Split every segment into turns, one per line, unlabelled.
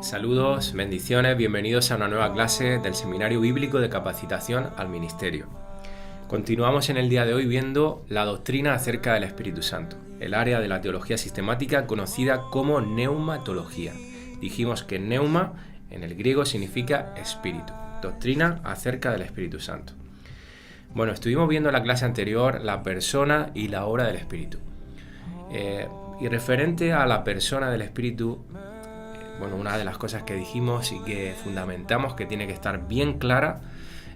Saludos, bendiciones, bienvenidos a una nueva clase del Seminario Bíblico de Capacitación al Ministerio. Continuamos en el día de hoy viendo la doctrina acerca del Espíritu Santo, el área de la teología sistemática conocida como neumatología. Dijimos que neuma en el griego significa espíritu, doctrina acerca del Espíritu Santo. Bueno, estuvimos viendo en la clase anterior la persona y la obra del Espíritu. Y referente a la persona del Espíritu, una de las cosas que dijimos y que fundamentamos que tiene que estar bien clara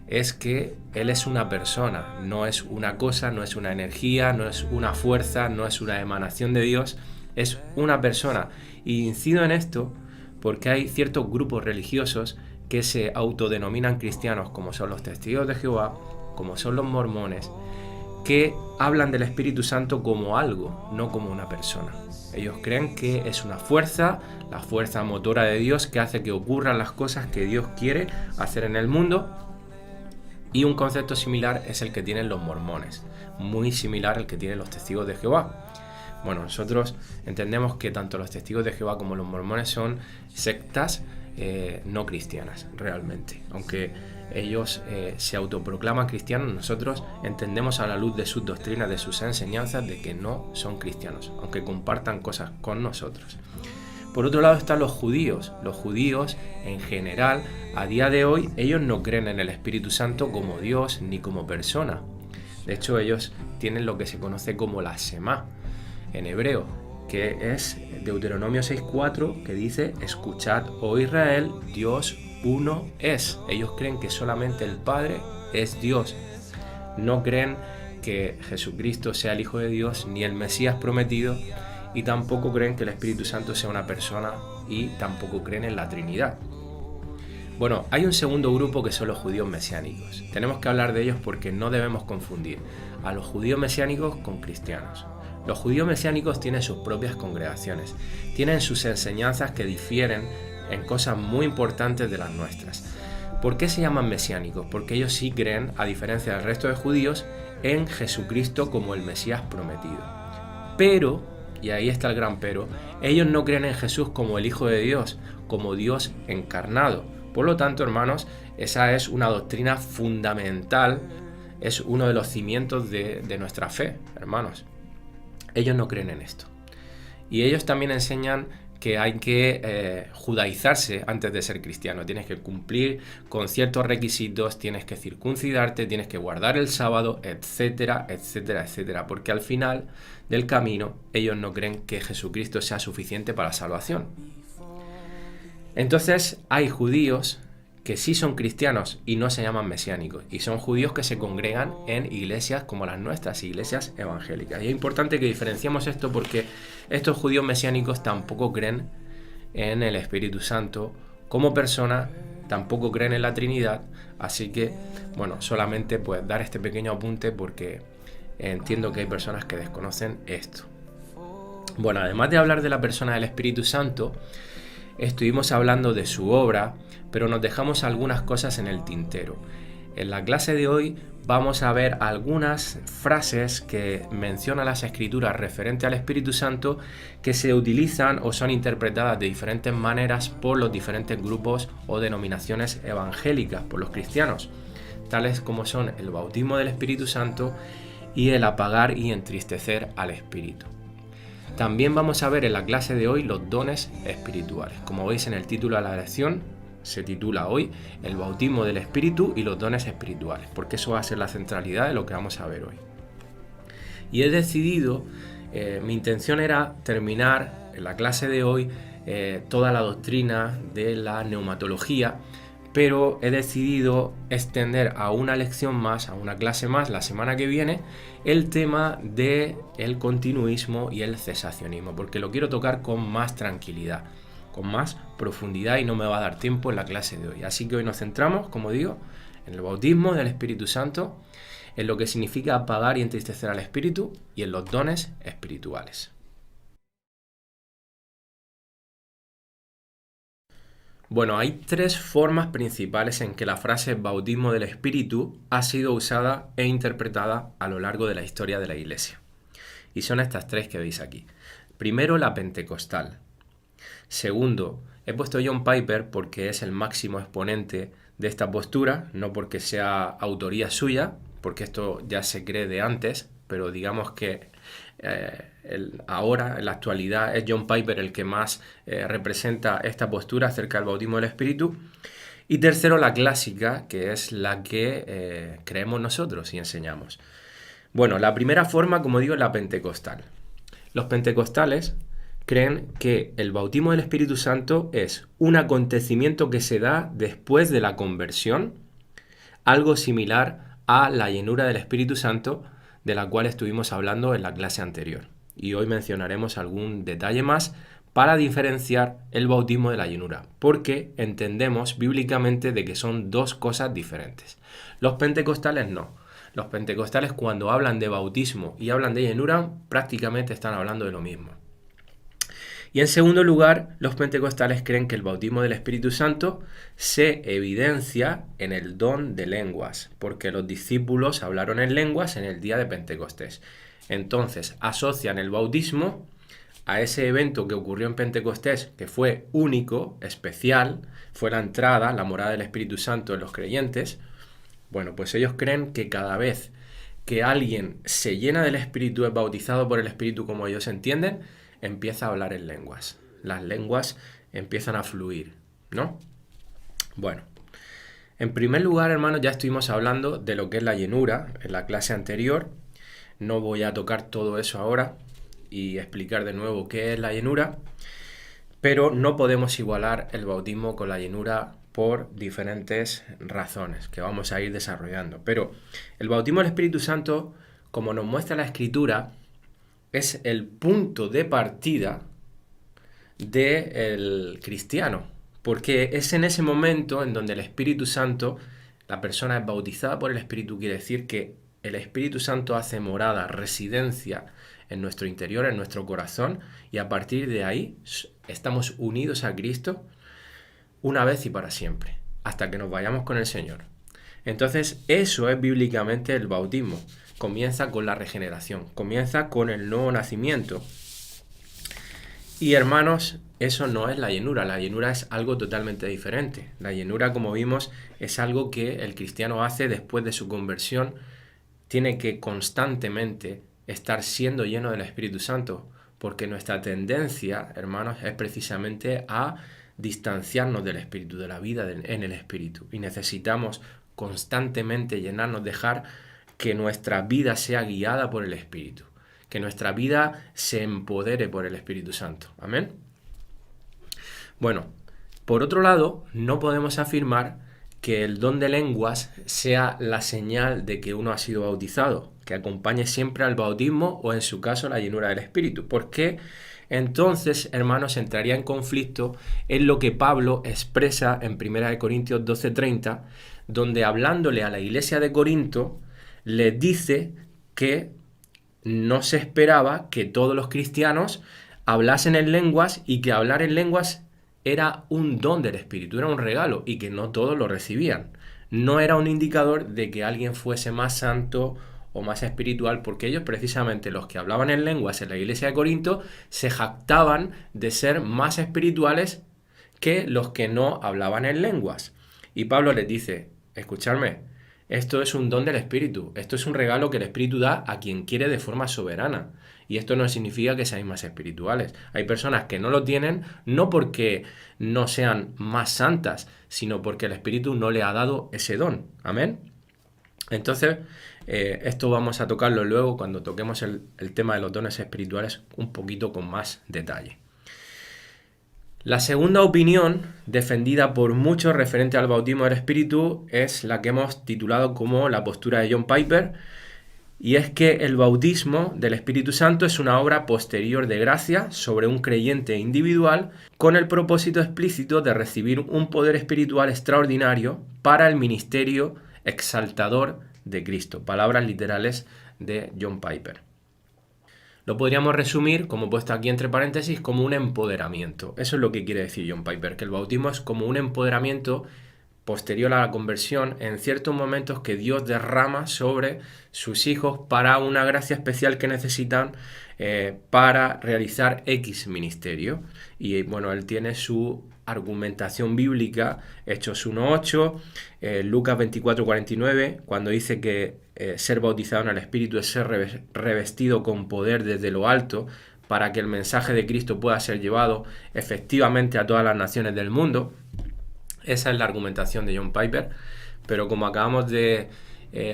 es que Él es una persona, no es una cosa, no es una energía, no es una fuerza, no es una emanación de Dios, es una persona. Y incido en esto porque hay ciertos grupos religiosos que se autodenominan cristianos, como son los testigos de Jehová, como son los mormones, que hablan del Espíritu Santo como algo, no como una persona. Ellos creen que es una fuerza, la fuerza motora de Dios que hace que ocurran las cosas que Dios quiere hacer en el mundo. Y un concepto similar es el que tienen los mormones, muy similar al que tienen los testigos de Jehová. Bueno, nosotros entendemos que tanto los testigos de Jehová como los mormones son sectas no cristianas, realmente. Aunque ellos se autoproclaman cristianos, nosotros entendemos a la luz de sus doctrinas, de sus enseñanzas, de que no son cristianos, aunque compartan cosas con nosotros. Por otro lado están los judíos. Los judíos, en general, a día de hoy, ellos no creen en el Espíritu Santo como Dios ni como persona. De hecho, ellos tienen lo que se conoce como la Shema, en hebreo, que es Deuteronomio 6:4, que dice: escuchad, oh Israel, Dios uno es. Ellos creen que solamente el Padre es Dios. No creen que Jesucristo sea el Hijo de Dios, ni el Mesías prometido, y tampoco creen que el Espíritu Santo sea una persona, y tampoco creen en la Trinidad. Bueno, hay un segundo grupo que son los judíos mesiánicos. Tenemos que hablar de ellos porque no debemos confundir a los judíos mesiánicos con cristianos. Los judíos mesiánicos tienen sus propias congregaciones, tienen sus enseñanzas que difieren en cosas muy importantes de las nuestras. ¿Por qué se llaman mesiánicos? Porque ellos sí creen, a diferencia del resto de judíos, en Jesucristo como el Mesías prometido. Pero, y ahí está el gran pero, ellos no creen en Jesús como el Hijo de Dios, como Dios encarnado. Por lo tanto, hermanos, esa es una doctrina fundamental, es uno de los cimientos de nuestra fe, hermanos. Ellos no creen en esto. Y ellos también enseñan que hay que judaizarse antes de ser cristiano. Tienes que cumplir con ciertos requisitos, tienes que circuncidarte, tienes que guardar el sábado, etcétera, etcétera, etcétera. Porque al final del camino ellos no creen que Jesucristo sea suficiente para la salvación. Entonces hay judíos que sí son cristianos y no se llaman mesiánicos, y son judíos que se congregan en iglesias como las nuestras, iglesias evangélicas. Y es importante que diferenciemos esto porque estos judíos mesiánicos tampoco creen en el Espíritu Santo como persona, tampoco creen en la Trinidad, así que, solamente pues dar este pequeño apunte porque entiendo que hay personas que desconocen esto. Bueno, además de hablar de la persona del Espíritu Santo, estuvimos hablando de su obra, pero nos dejamos algunas cosas en el tintero. En la clase de hoy vamos a ver algunas frases que mencionan las Escrituras referente al Espíritu Santo que se utilizan o son interpretadas de diferentes maneras por los diferentes grupos o denominaciones evangélicas, por los cristianos, tales como son el bautismo del Espíritu Santo y el apagar y entristecer al Espíritu. También vamos a ver en la clase de hoy los dones espirituales. Como veis en el título de la lección, se titula hoy el bautismo del Espíritu y los dones espirituales, porque eso va a ser la centralidad de lo que vamos a ver hoy. Y he decidido, mi intención era terminar en la clase de hoy toda la doctrina de la neumatología, pero he decidido extender a una lección más, a una clase más la semana que viene, el tema del continuismo y el cesacionismo, porque lo quiero tocar con más tranquilidad, con más profundidad, y no me va a dar tiempo en la clase de hoy. Así que hoy nos centramos, como digo, en el bautismo del Espíritu Santo, en lo que significa apagar y entristecer al Espíritu y en los dones espirituales. Bueno, hay tres formas principales en que la frase bautismo del Espíritu ha sido usada e interpretada a lo largo de la historia de la Iglesia. Y son estas tres que veis aquí. Primero, la pentecostal. Segundo, He puesto John Piper porque es el máximo exponente de esta postura, no porque sea autoría suya, porque esto ya se cree de antes, pero digamos que ahora, en la actualidad, es John Piper el que más representa esta postura acerca del bautismo del Espíritu. Y tercero, la clásica, que es la que creemos nosotros y enseñamos. Bueno, la primera forma, como digo, es la pentecostal. Los pentecostales creen que el bautismo del Espíritu Santo es un acontecimiento que se da después de la conversión, algo similar a la llenura del Espíritu Santo, de la cual estuvimos hablando en la clase anterior. Y hoy mencionaremos algún detalle más para diferenciar el bautismo de la llenura, porque entendemos bíblicamente de que son dos cosas diferentes. Los pentecostales no. Los pentecostales, cuando hablan de bautismo y hablan de llenura, prácticamente están hablando de lo mismo. Y en segundo lugar, los pentecostales creen que el bautismo del Espíritu Santo se evidencia en el don de lenguas, porque los discípulos hablaron en lenguas en el día de Pentecostés. Entonces, asocian el bautismo a ese evento que ocurrió en Pentecostés, que fue único, especial, fue la entrada, la morada del Espíritu Santo en los creyentes. Bueno, pues ellos creen que cada vez que alguien se llena del Espíritu, es bautizado por el Espíritu como ellos entienden, empieza a hablar en lenguas. Las lenguas empiezan a fluir, ¿no? Bueno, en primer lugar, hermanos, ya estuvimos hablando de lo que es la llenura en la clase anterior. No voy a tocar todo eso ahora y explicar de nuevo qué es la llenura, pero no podemos igualar el bautismo con la llenura por diferentes razones que vamos a ir desarrollando. Pero el bautismo del Espíritu Santo, como nos muestra la Escritura, es el punto de partida del cristiano, porque es en ese momento en donde el Espíritu Santo, la persona es bautizada por el Espíritu, quiere decir que el Espíritu Santo hace morada, residencia en nuestro interior, en nuestro corazón, y a partir de ahí estamos unidos a Cristo una vez y para siempre, hasta que nos vayamos con el Señor. Entonces, eso es bíblicamente el bautismo. Comienza con la regeneración, comienza con el nuevo nacimiento. Y hermanos, eso no es la llenura es algo totalmente diferente. La llenura, como vimos, es algo que el cristiano hace después de su conversión. Tiene que constantemente estar siendo lleno del Espíritu Santo, porque nuestra tendencia, hermanos, es precisamente a distanciarnos del Espíritu, de la vida en el Espíritu. Y necesitamos constantemente llenarnos, dejar que nuestra vida sea guiada por el Espíritu, que nuestra vida se empodere por el Espíritu Santo. Amén. Bueno, por otro lado, no podemos afirmar que el don de lenguas sea la señal de que uno ha sido bautizado, que acompañe siempre al bautismo o en su caso la llenura del Espíritu. Porque entonces, hermanos, entraría en conflicto en lo que Pablo expresa en 1 Corintios 12:30, donde hablándole a la iglesia de Corinto, les dice que no se esperaba que todos los cristianos hablasen en lenguas y que hablar en lenguas era un don del Espíritu, era un regalo y que no todos lo recibían. No era un indicador de que alguien fuese más santo o más espiritual, porque ellos precisamente, los que hablaban en lenguas en la iglesia de Corinto, se jactaban de ser más espirituales que los que no hablaban en lenguas. Y Pablo les dice, escuchadme, esto es un don del Espíritu, esto es un regalo que el Espíritu da a quien quiere de forma soberana. Y esto no significa que seáis más espirituales. Hay personas que no lo tienen, no porque no sean más santas, sino porque el Espíritu no le ha dado ese don. Amén. Entonces, esto vamos a tocarlo luego cuando toquemos el tema de los dones espirituales un poquito con más detalle. La segunda opinión, defendida por muchos referente al bautismo del Espíritu, es la que hemos titulado como la postura de John Piper, y es que el bautismo del Espíritu Santo es una obra posterior de gracia sobre un creyente individual con el propósito explícito de recibir un poder espiritual extraordinario para el ministerio exaltador de Cristo. Palabras literales de John Piper. Lo podríamos resumir, como he puesto aquí entre paréntesis, como un empoderamiento. Eso es lo que quiere decir John Piper, que el bautismo es como un empoderamiento posterior a la conversión en ciertos momentos que Dios derrama sobre sus hijos para una gracia especial que necesitan para realizar X ministerio. Y bueno, él tiene su argumentación bíblica, Hechos 1:8, Lucas 24:49, cuando dice que ser bautizado en el Espíritu es ser revestido con poder desde lo alto para que el mensaje de Cristo pueda ser llevado efectivamente a todas las naciones del mundo. Esa es la argumentación de John Piper, pero como acabamos de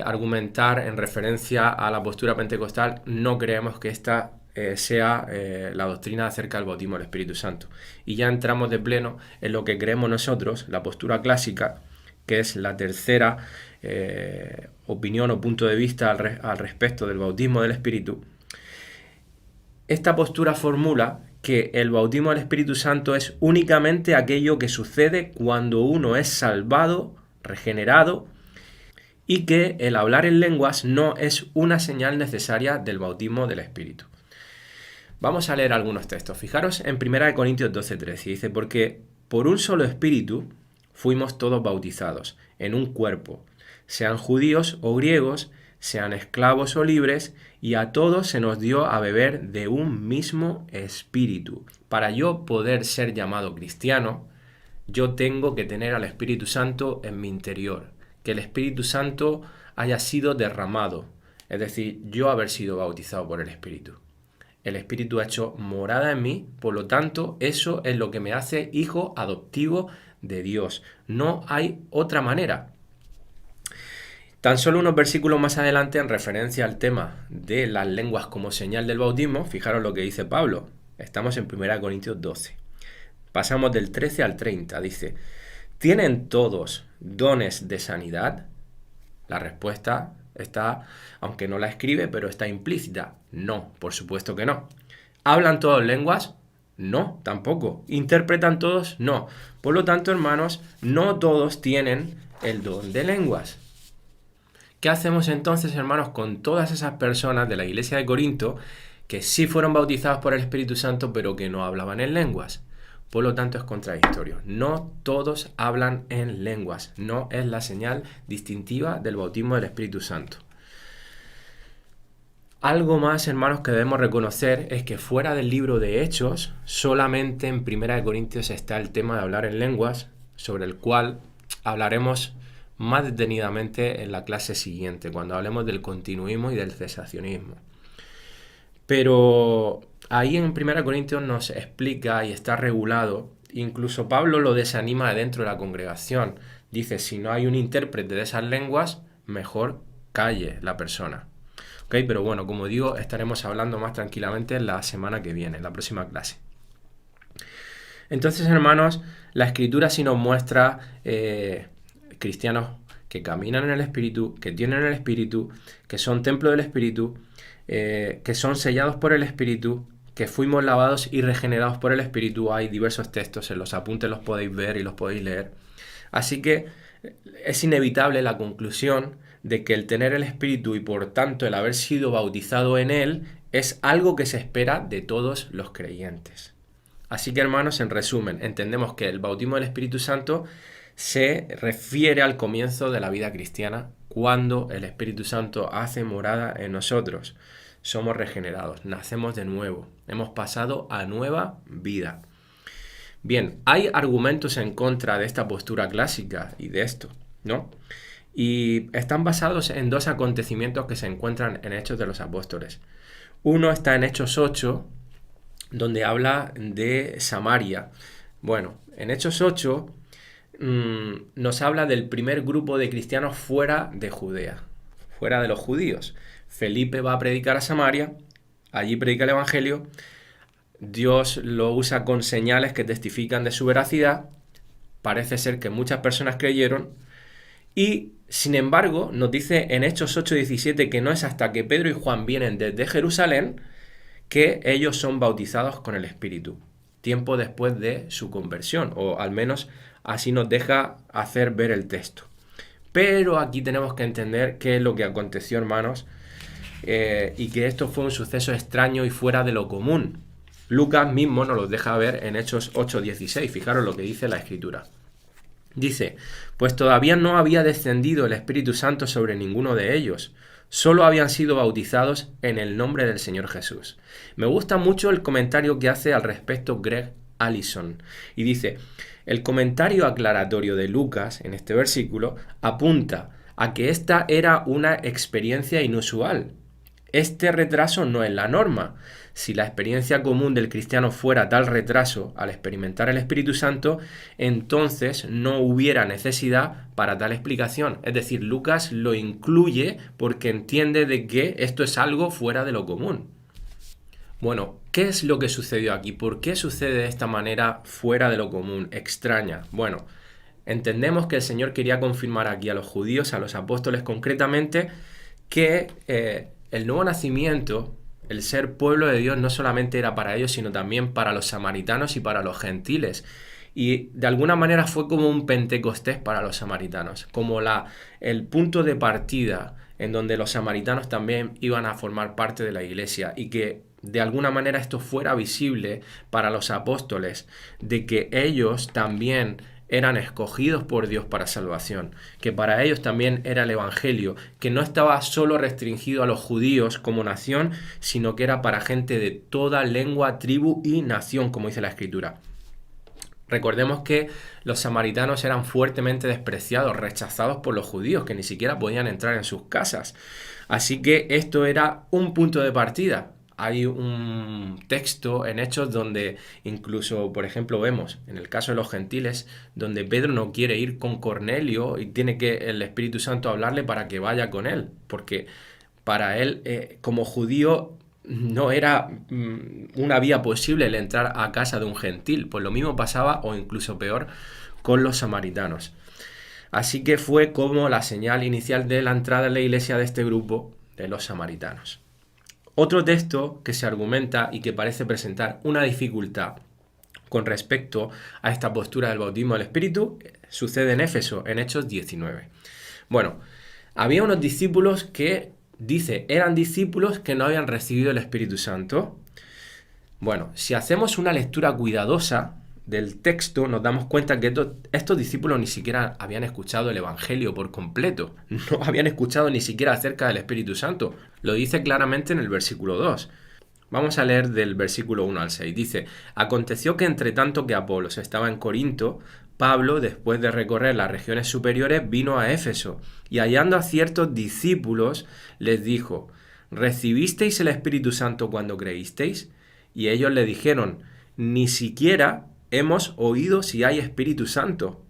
argumentar en referencia a la postura pentecostal, no creemos que esta sea la doctrina acerca del bautismo del Espíritu Santo. Y ya entramos de pleno en lo que creemos nosotros, la postura clásica, que es la tercera opinión o punto de vista al respecto del bautismo del Espíritu. Esta postura formula que el bautismo del Espíritu Santo es únicamente aquello que sucede cuando uno es salvado, regenerado, y que el hablar en lenguas no es una señal necesaria del bautismo del Espíritu. Vamos a leer algunos textos. Fijaros en 1 Corintios 12:13. Dice, porque por un solo Espíritu fuimos todos bautizados en un cuerpo, sean judíos o griegos, sean esclavos o libres, y a todos se nos dio a beber de un mismo Espíritu. Para yo poder ser llamado cristiano, yo tengo que tener al Espíritu Santo en mi interior, que el Espíritu Santo haya sido derramado, es decir, yo haber sido bautizado por el Espíritu. El Espíritu ha hecho morada en mí, por lo tanto, eso es lo que me hace hijo adoptivo de Dios. No hay otra manera. Tan solo unos versículos más adelante, en referencia al tema de las lenguas como señal del bautismo, fijaros lo que dice Pablo. Estamos en 1 Corintios 12. Pasamos del 13 al 30. Dice, ¿tienen todos dones de sanidad? La respuesta está, aunque no la escribe, pero está implícita. No, por supuesto que no. ¿Hablan todos lenguas? No, tampoco. ¿Interpretan todos? No. Por lo tanto, hermanos, no todos tienen el don de lenguas. ¿Qué hacemos entonces, hermanos, con todas esas personas de la iglesia de Corinto que sí fueron bautizados por el Espíritu Santo, pero que no hablaban en lenguas? Por lo tanto, es contradictorio. No todos hablan en lenguas. No es la señal distintiva del bautismo del Espíritu Santo. Algo más, hermanos, que debemos reconocer es que fuera del libro de Hechos, solamente en 1 Corintios está el tema de hablar en lenguas, sobre el cual hablaremos más detenidamente en la clase siguiente, cuando hablemos del continuismo y del cesacionismo. Pero ahí en 1 Corintios nos explica y está regulado, incluso Pablo lo desanima dentro de la congregación. Dice, si no hay un intérprete de esas lenguas, mejor calle la persona. ¿Okay? Pero bueno, como digo, estaremos hablando más tranquilamente la semana que viene, en la próxima clase. Entonces, hermanos, la Escritura sí nos muestra cristianos que caminan en el Espíritu, que tienen el Espíritu, que son templo del Espíritu, que son sellados por el Espíritu, que fuimos lavados y regenerados por el Espíritu. Hay diversos textos, en los apuntes los podéis ver y los podéis leer. Así que es inevitable la conclusión de que el tener el Espíritu y por tanto el haber sido bautizado en él es algo que se espera de todos los creyentes. Así que, hermanos, en resumen, entendemos que el bautismo del Espíritu Santo se refiere al comienzo de la vida cristiana, cuando el Espíritu Santo hace morada en nosotros. Somos regenerados, nacemos de nuevo, hemos pasado a nueva vida. Bien, hay argumentos en contra de esta postura clásica y de esto, ¿no? Y están basados en dos acontecimientos que se encuentran en Hechos de los Apóstoles. Uno está en Hechos 8, donde habla de Samaria. Bueno, en Hechos 8 nos habla del primer grupo de cristianos fuera de Judea, fuera de los judíos. Felipe va a predicar a Samaria, allí predica el Evangelio, Dios lo usa con señales que testifican de su veracidad, parece ser que muchas personas creyeron, y sin embargo nos dice en Hechos 8:17 que no es hasta que Pedro y Juan vienen desde Jerusalén que ellos son bautizados con el Espíritu, tiempo después de su conversión, o al menos así nos deja hacer ver el texto. Pero aquí tenemos que entender qué es lo que aconteció, hermanos, y que esto fue un suceso extraño y fuera de lo común. Lucas mismo nos lo deja ver en Hechos 8:16. Fijaros lo que dice la Escritura. Dice, pues todavía no había descendido el Espíritu Santo sobre ninguno de ellos, solo habían sido bautizados en el nombre del Señor Jesús. Me gusta mucho el comentario que hace al respecto Greg Allison. Y dice, el comentario aclaratorio de Lucas en este versículo apunta a que esta era una experiencia inusual. Este retraso no es la norma. Si la experiencia común del cristiano fuera tal retraso al experimentar el Espíritu Santo, entonces no hubiera necesidad para tal explicación. Es decir, Lucas lo incluye porque entiende de que esto es algo fuera de lo común. Bueno, ¿qué es lo que sucedió aquí? ¿Por qué sucede de esta manera fuera de lo común, extraña? Bueno, entendemos que el Señor quería confirmar aquí a los judíos, a los apóstoles concretamente, que el nuevo nacimiento, el ser pueblo de Dios, no solamente era para ellos, sino también para los samaritanos y para los gentiles. Y de alguna manera fue como un Pentecostés para los samaritanos, como el punto de partida en donde los samaritanos también iban a formar parte de la iglesia y que de alguna manera esto fuera visible para los apóstoles, de que ellos también eran escogidos por Dios para salvación, que para ellos también era el Evangelio, que no estaba solo restringido a los judíos como nación, sino que era para gente de toda lengua, tribu y nación, como dice la Escritura. Recordemos que los samaritanos eran fuertemente despreciados, rechazados por los judíos, que ni siquiera podían entrar en sus casas. Así que esto era un punto de partida. Hay un texto en Hechos donde incluso, por ejemplo, vemos, en el caso de los gentiles, donde Pedro no quiere ir con Cornelio y tiene que el Espíritu Santo hablarle para que vaya con él, porque para él, como judío, no era una vía posible el entrar a casa de un gentil. Pues lo mismo pasaba, o incluso peor, con los samaritanos. Así que fue como la señal inicial de la entrada en la iglesia de este grupo de los samaritanos. Otro texto que se argumenta y que parece presentar una dificultad con respecto a esta postura del bautismo del Espíritu sucede en Éfeso, en Hechos 19. Bueno, había unos discípulos que eran discípulos que no habían recibido el Espíritu Santo. Bueno, si hacemos una lectura cuidadosa del texto, nos damos cuenta que estos discípulos ni siquiera habían escuchado el Evangelio por completo. No habían escuchado ni siquiera acerca del Espíritu Santo. Lo dice claramente en el versículo 2. Vamos a leer del versículo 1 al 6. Dice, aconteció que entre tanto que Apolos estaba en Corinto, Pablo, después de recorrer las regiones superiores, vino a Éfeso y hallando a ciertos discípulos, les dijo, ¿recibisteis el Espíritu Santo cuando creísteis? Y ellos le dijeron, ni siquiera hemos oído si hay Espíritu Santo.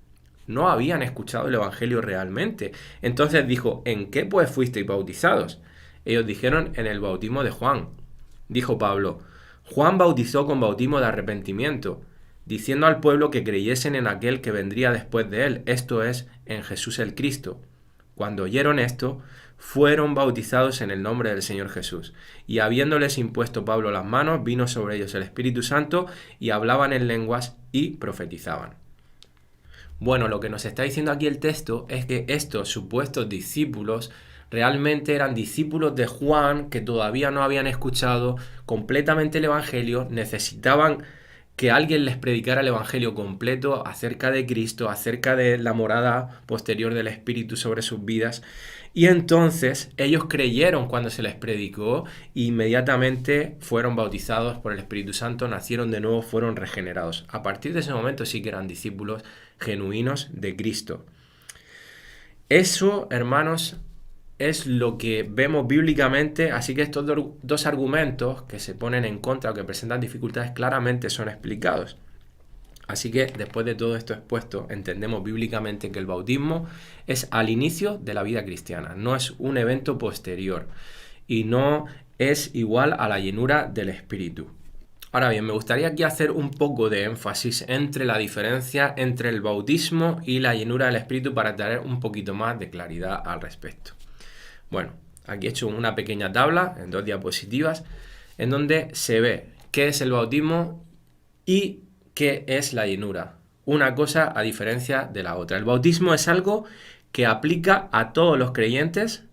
No habían escuchado el Evangelio realmente. Entonces dijo, ¿en qué pues fuisteis bautizados? Ellos dijeron, en el bautismo de Juan. Dijo Pablo, Juan bautizó con bautismo de arrepentimiento, diciendo al pueblo que creyesen en aquel que vendría después de él, esto es, en Jesús el Cristo. Cuando oyeron esto, fueron bautizados en el nombre del Señor Jesús. Y habiéndoles impuesto Pablo las manos, vino sobre ellos el Espíritu Santo, y hablaban en lenguas y profetizaban. Bueno, lo que nos está diciendo aquí el texto es que estos supuestos discípulos realmente eran discípulos de Juan que todavía no habían escuchado completamente el Evangelio, necesitaban que alguien les predicara el Evangelio completo acerca de Cristo, acerca de la morada posterior del Espíritu sobre sus vidas. Y entonces ellos creyeron cuando se les predicó e inmediatamente fueron bautizados por el Espíritu Santo, nacieron de nuevo, fueron regenerados. A partir de ese momento sí que eran discípulos genuinos de Cristo. Eso, hermanos, es lo que vemos bíblicamente, así que estos dos argumentos que se ponen en contra o que presentan dificultades claramente son explicados. Así que después de todo esto expuesto, entendemos bíblicamente que el bautismo es al inicio de la vida cristiana, no es un evento posterior y no es igual a la llenura del Espíritu. Ahora bien, me gustaría aquí hacer un poco de énfasis entre la diferencia entre el bautismo y la llenura del Espíritu para traer un poquito más de claridad al respecto. Bueno, aquí he hecho una pequeña tabla en 2 diapositivas en donde se ve qué es el bautismo y qué es la llenura. Una cosa a diferencia de la otra. El bautismo es algo que aplica a todos los creyentes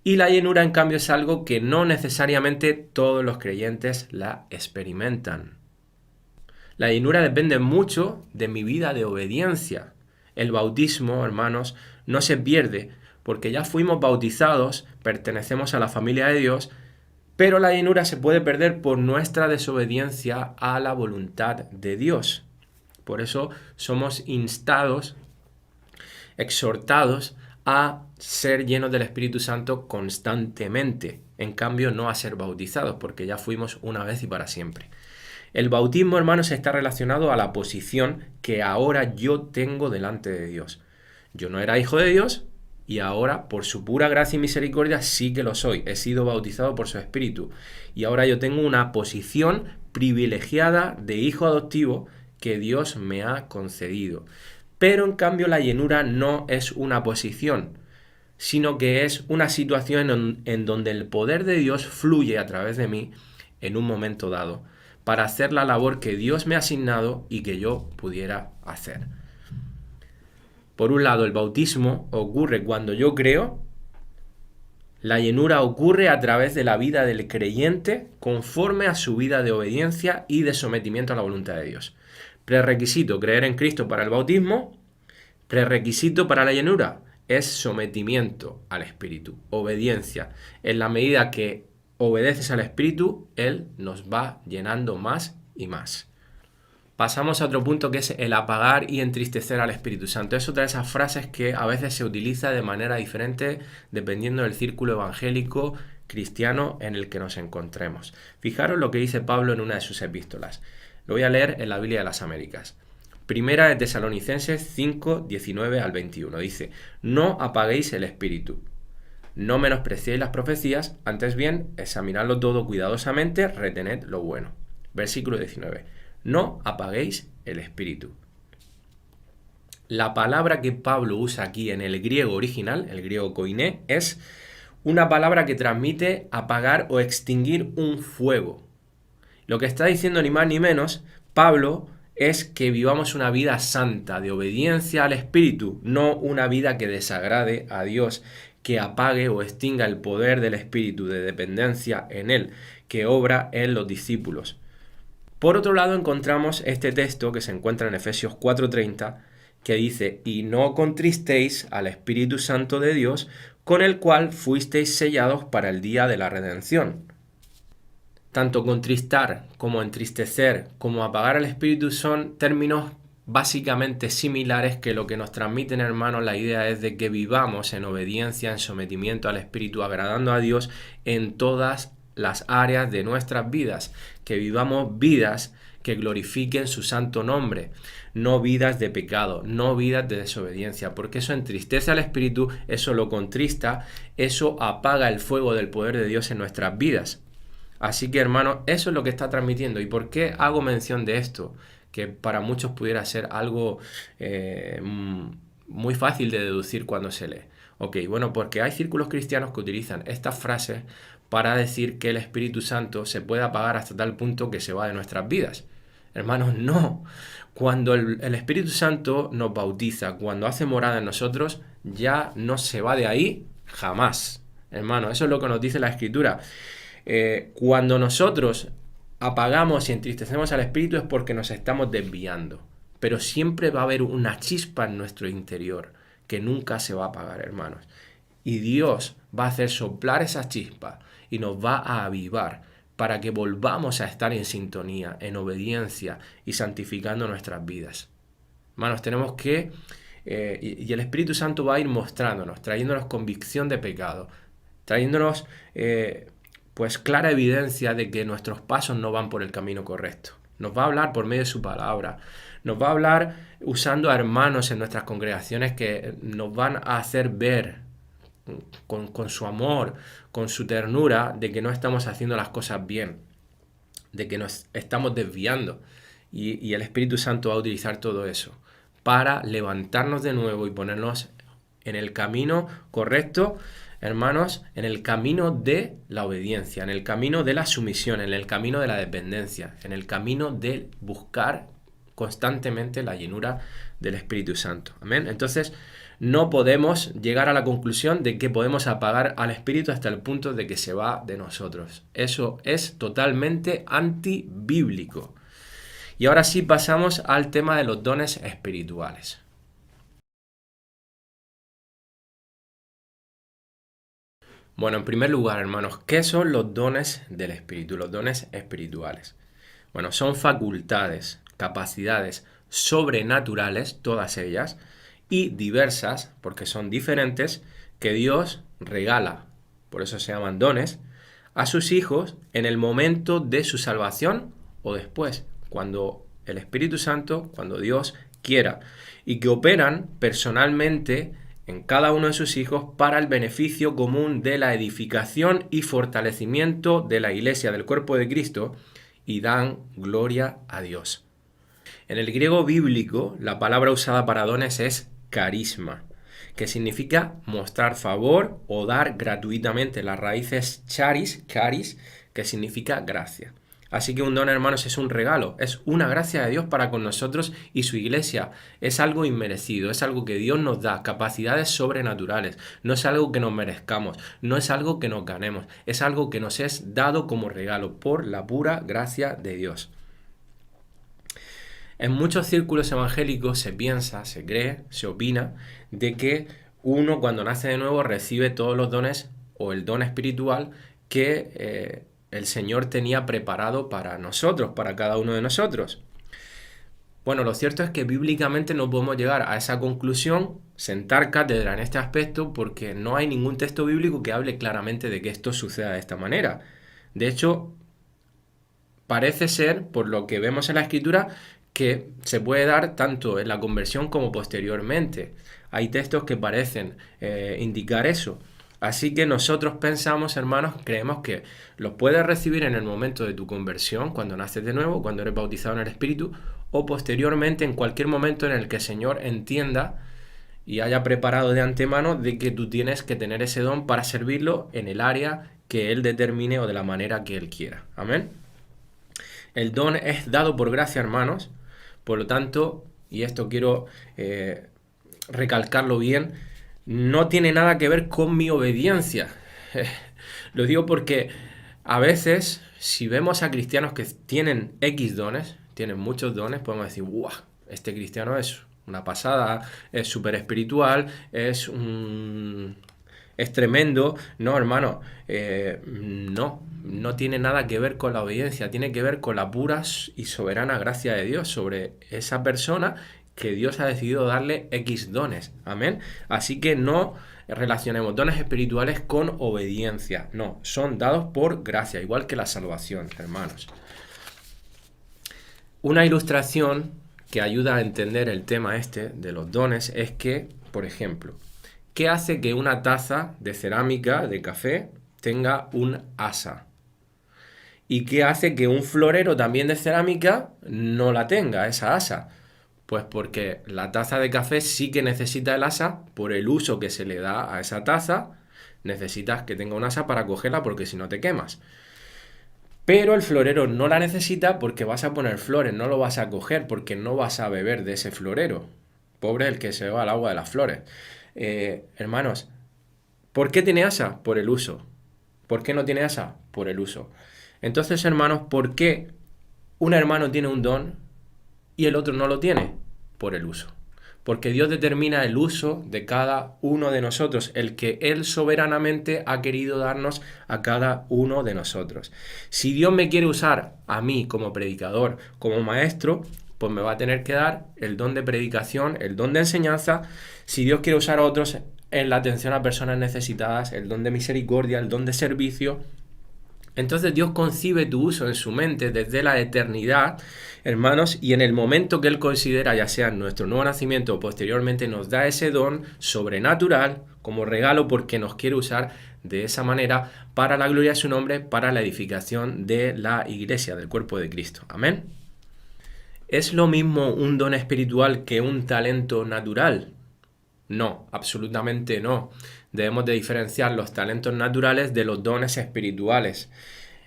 y la llenura, en cambio, es algo que no necesariamente todos los creyentes la experimentan. La llenura depende mucho de mi vida de obediencia. El bautismo, hermanos, no se pierde porque ya fuimos bautizados, pertenecemos a la familia de Dios, Pero la llenura se puede perder por nuestra desobediencia a la voluntad de Dios. Por eso somos instados, exhortados a ser llenos del Espíritu Santo constantemente. En cambio, no a ser bautizados, porque ya fuimos una vez y para siempre. El bautismo, hermanos, está relacionado a la posición que ahora yo tengo delante de Dios. Yo no era hijo de Dios y ahora, por su pura gracia y misericordia, sí que lo soy. He sido bautizado por su Espíritu. Y ahora yo tengo una posición privilegiada de hijo adoptivo que Dios me ha concedido. Pero en cambio la llenura no es una posición, sino que es una situación en donde el poder de Dios fluye a través de mí en un momento dado para hacer la labor que Dios me ha asignado y que yo pudiera hacer. Por un lado, el bautismo ocurre cuando yo creo, la llenura ocurre a través de la vida del creyente conforme a su vida de obediencia y de sometimiento a la voluntad de Dios. Prerequisito, creer en Cristo para el bautismo. Prerequisito para la llenura es sometimiento al Espíritu, obediencia. En la medida que obedeces al Espíritu, Él nos va llenando más y más. Pasamos a otro punto que es el apagar y entristecer al Espíritu Santo. Es otra de esas frases que a veces se utiliza de manera diferente dependiendo del círculo evangélico cristiano en el que nos encontremos. Fijaros lo que dice Pablo en una de sus epístolas. Lo voy a leer en la Biblia de las Américas. Primera de Tesalonicenses 5, 19 al 21. Dice: no apaguéis el Espíritu. No menospreciéis las profecías, antes bien, examinadlo todo cuidadosamente, retened lo bueno. Versículo 19. No apaguéis el Espíritu. La palabra que Pablo usa aquí en el griego original, el griego koiné, es una palabra que transmite apagar o extinguir un fuego. Lo que está diciendo ni más ni menos Pablo es que vivamos una vida santa de obediencia al Espíritu, no una vida que desagrade a Dios, que apague o extinga el poder del Espíritu de dependencia en Él, que obra en los discípulos. Por otro lado, encontramos este texto que se encuentra en Efesios 4:30, que dice: y no contristéis al Espíritu Santo de Dios, con el cual fuisteis sellados para el día de la redención. Tanto contristar como entristecer como apagar al Espíritu son términos básicamente similares que lo que nos transmiten, hermanos, la idea es de que vivamos en obediencia, en sometimiento al Espíritu, agradando a Dios en todas las áreas de nuestras vidas, que vivamos vidas que glorifiquen su santo nombre, no vidas de pecado, no vidas de desobediencia, porque eso entristece al Espíritu, eso lo contrista, eso apaga el fuego del poder de Dios en nuestras vidas. Así que, hermanos, eso es lo que está transmitiendo. ¿Y por qué hago mención de esto? Que para muchos pudiera ser algo muy fácil de deducir cuando se lee. Ok, bueno, porque hay círculos cristianos que utilizan estas frases para decir que el Espíritu Santo se puede apagar hasta tal punto que se va de nuestras vidas. Hermanos, no. Cuando el Espíritu Santo nos bautiza, cuando hace morada en nosotros, ya no se va de ahí jamás. Hermanos, eso es lo que nos dice la Escritura. Cuando nosotros apagamos y entristecemos al Espíritu es porque nos estamos desviando. Pero siempre va a haber una chispa en nuestro interior que nunca se va a apagar, hermanos. Y Dios va a hacer soplar esa chispa y nos va a avivar para que volvamos a estar en sintonía, en obediencia y santificando nuestras vidas. Hermanos, tenemos que, y el Espíritu Santo va a ir mostrándonos, trayéndonos convicción de pecado, trayéndonos pues clara evidencia de que nuestros pasos no van por el camino correcto. Nos va a hablar por medio de su palabra, nos va a hablar usando a hermanos en nuestras congregaciones que nos van a hacer ver con su amor, con su ternura, de que no estamos haciendo las cosas bien, de que nos estamos desviando. Y el Espíritu Santo va a utilizar todo eso para levantarnos de nuevo y ponernos en el camino correcto, hermanos, en el camino de la obediencia, en el camino de la sumisión, en el camino de la dependencia, en el camino de buscar constantemente la llenura del Espíritu Santo. Amén. Entonces, no podemos llegar a la conclusión de que podemos apagar al Espíritu hasta el punto de que se va de nosotros. Eso es totalmente antibíblico. Y ahora sí pasamos al tema de los dones espirituales. Bueno, en primer lugar, hermanos, ¿qué son los dones del Espíritu, los dones espirituales? Bueno, son facultades, capacidades sobrenaturales, todas ellas, y diversas, porque son diferentes, que Dios regala, por eso se llaman dones, a sus hijos en el momento de su salvación o después, cuando el Espíritu Santo, cuando Dios quiera, y que operan personalmente en cada uno de sus hijos para el beneficio común de la edificación y fortalecimiento de la Iglesia, del cuerpo de Cristo, y dan gloria a Dios. En el griego bíblico, la palabra usada para dones es carisma, que significa mostrar favor o dar gratuitamente. La raíz es charis, que significa gracia. Así que un don, hermanos, es un regalo, es una gracia de Dios para con nosotros y su iglesia. Es algo inmerecido, es algo que Dios nos da, capacidades sobrenaturales. No es algo que nos merezcamos, no es algo que nos ganemos, es algo que nos es dado como regalo por la pura gracia de Dios. En muchos círculos evangélicos se piensa, se cree, se opina de que uno cuando nace de nuevo recibe todos los dones o el don espiritual que el Señor tenía preparado para nosotros, para cada uno de nosotros. Bueno, lo cierto es que bíblicamente no podemos llegar a esa conclusión, sentar cátedra en este aspecto, porque no hay ningún texto bíblico que hable claramente de que esto suceda de esta manera. De hecho, parece ser, por lo que vemos en la Escritura, que se puede dar tanto en la conversión como posteriormente. Hay textos que parecen indicar eso. Así que nosotros pensamos, hermanos, creemos que los puedes recibir en el momento de tu conversión, cuando naces de nuevo, cuando eres bautizado en el Espíritu, o posteriormente en cualquier momento en el que el Señor entienda y haya preparado de antemano de que tú tienes que tener ese don para servirlo en el área que Él determine o de la manera que Él quiera. Amén. El don es dado por gracia, hermanos. Por lo tanto, y esto quiero recalcarlo bien, no tiene nada que ver con mi obediencia. Lo digo porque a veces, si vemos a cristianos que tienen X dones, tienen muchos dones, podemos decir, ¡guau! Este cristiano es una pasada, es súper espiritual, es tremendo. No, hermano, no tiene nada que ver con la obediencia, tiene que ver con la pura y soberana gracia de Dios sobre esa persona que Dios ha decidido darle X dones. Amén. Así que no relacionemos dones espirituales con obediencia. No, son dados por gracia, igual que la salvación, hermanos. Una ilustración que ayuda a entender el tema este de los dones es que, por ejemplo, ¿qué hace que una taza de cerámica, de café, tenga un asa? ¿Y qué hace que un florero también de cerámica no la tenga, esa asa? Pues porque la taza de café sí que necesita el asa por el uso que se le da a esa taza. Necesitas que tenga un asa para cogerla porque si no te quemas. Pero el florero no la necesita porque vas a poner flores, no lo vas a coger porque no vas a beber de ese florero. Pobre el que se va al agua de las flores. Hermanos, ¿por qué tiene asa? Por el uso. ¿Por qué no tiene asa? Por el uso. Entonces, hermanos, ¿por qué un hermano tiene un don y el otro no lo tiene? Por el uso. Porque Dios determina el uso de cada uno de nosotros, el que Él soberanamente ha querido darnos a cada uno de nosotros. Si Dios me quiere usar a mí como predicador, como maestro, pues me va a tener que dar el don de predicación, el don de enseñanza. Si Dios quiere usar a otros en la atención a personas necesitadas, el don de misericordia, el don de servicio. Entonces Dios concibe tu uso en su mente desde la eternidad, hermanos, y en el momento que Él considera, ya sea en nuestro nuevo nacimiento o posteriormente, nos da ese don sobrenatural como regalo porque nos quiere usar de esa manera para la gloria de su nombre, para la edificación de la iglesia, del cuerpo de Cristo. Amén. ¿Es lo mismo un don espiritual que un talento natural? No, absolutamente no. Debemos de diferenciar los talentos naturales de los dones espirituales.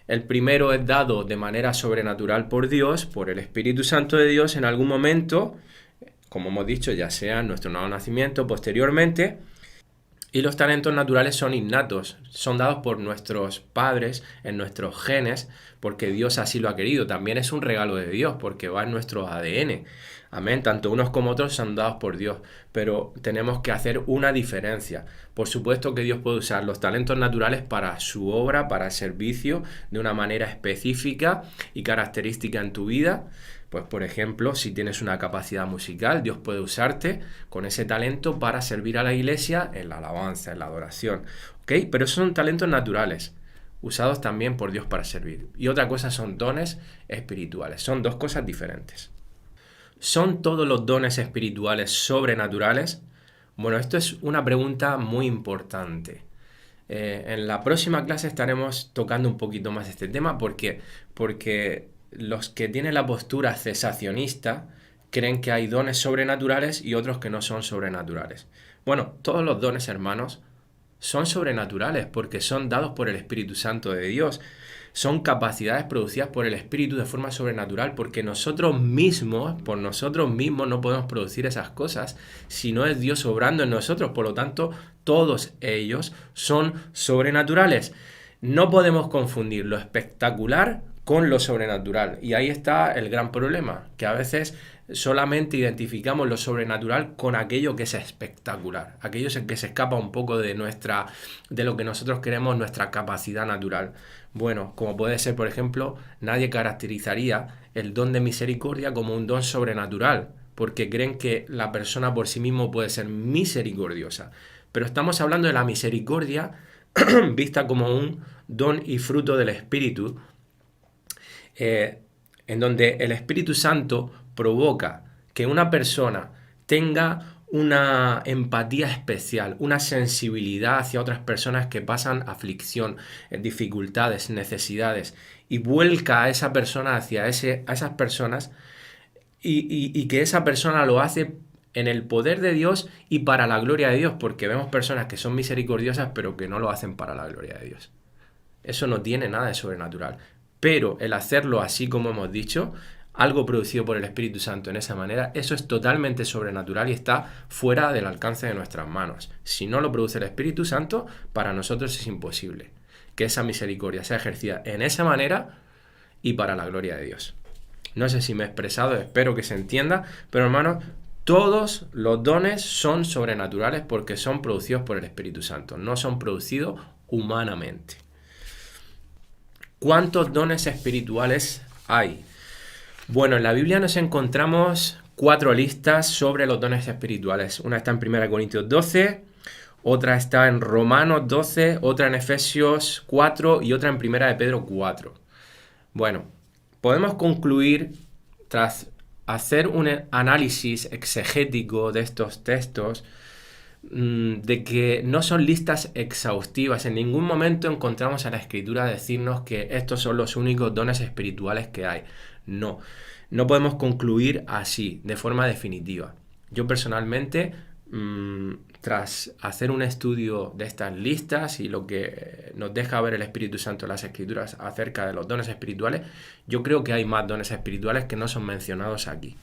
El primero es dado de manera sobrenatural por Dios, por el Espíritu Santo de Dios en algún momento, como hemos dicho, ya sea en nuestro nuevo nacimiento, posteriormente. Y los talentos naturales son innatos, son dados por nuestros padres, en nuestros genes, porque Dios así lo ha querido. También es un regalo de Dios, porque va en nuestro ADN. Amén. Tanto unos como otros son dados por Dios, pero tenemos que hacer una diferencia. Por supuesto que Dios puede usar los talentos naturales para su obra, para el servicio, de una manera específica y característica en tu vida. Pues por ejemplo, si tienes una capacidad musical, Dios puede usarte con ese talento para servir a la iglesia en la alabanza, en la adoración. ¿Ok? Pero esos son talentos naturales, usados también por Dios para servir. Y otra cosa son dones espirituales. Son dos cosas diferentes. ¿Son todos los dones espirituales sobrenaturales? Bueno, esto es una pregunta muy importante. En la próxima clase estaremos tocando un poquito más este tema porque los que tienen la postura cesacionista creen que hay dones sobrenaturales y otros que no son sobrenaturales. Bueno, todos los dones, hermanos, son sobrenaturales porque son dados por el Espíritu Santo de Dios. Son capacidades producidas por el Espíritu de forma sobrenatural porque nosotros mismos, por nosotros mismos, no podemos producir esas cosas si no es Dios obrando en nosotros. Por lo tanto, todos ellos son sobrenaturales. No podemos confundir lo espectacular con lo sobrenatural. Y ahí está el gran problema, que a veces solamente identificamos lo sobrenatural con aquello que es espectacular, aquello que se escapa un poco de lo que nosotros queremos, nuestra capacidad natural. Bueno, como puede ser, por ejemplo, nadie caracterizaría el don de misericordia como un don sobrenatural, porque creen que la persona por sí mismo puede ser misericordiosa. Pero estamos hablando de la misericordia vista como un don y fruto del Espíritu, en donde el Espíritu Santo provoca que una persona tenga una empatía especial, una sensibilidad hacia otras personas que pasan aflicción, dificultades, necesidades, y vuelca a esa persona hacia esas personas y que esa persona lo hace en el poder de Dios y para la gloria de Dios, porque vemos personas que son misericordiosas pero que no lo hacen para la gloria de Dios. Eso no tiene nada de sobrenatural. Pero el hacerlo así como hemos dicho, algo producido por el Espíritu Santo en esa manera, eso es totalmente sobrenatural y está fuera del alcance de nuestras manos. Si no lo produce el Espíritu Santo, para nosotros es imposible que esa misericordia sea ejercida en esa manera y para la gloria de Dios. No sé si me he expresado, espero que se entienda, pero hermanos, todos los dones son sobrenaturales porque son producidos por el Espíritu Santo, no son producidos humanamente. ¿Cuántos dones espirituales hay? Bueno, en la Biblia nos encontramos 4 listas sobre los dones espirituales. Una está en 1 Corintios 12, otra está en Romanos 12, otra en Efesios 4 y otra en 1 de Pedro 4. Bueno, podemos concluir, tras hacer un análisis exegético de estos textos, de que no son listas exhaustivas. En ningún momento encontramos a la Escritura decirnos que estos son los únicos dones espirituales que hay. No podemos concluir así, de forma definitiva. Yo personalmente, tras hacer un estudio de estas listas y lo que nos deja ver el Espíritu Santo en las Escrituras acerca de los dones espirituales, yo creo que hay más dones espirituales que no son mencionados aquí.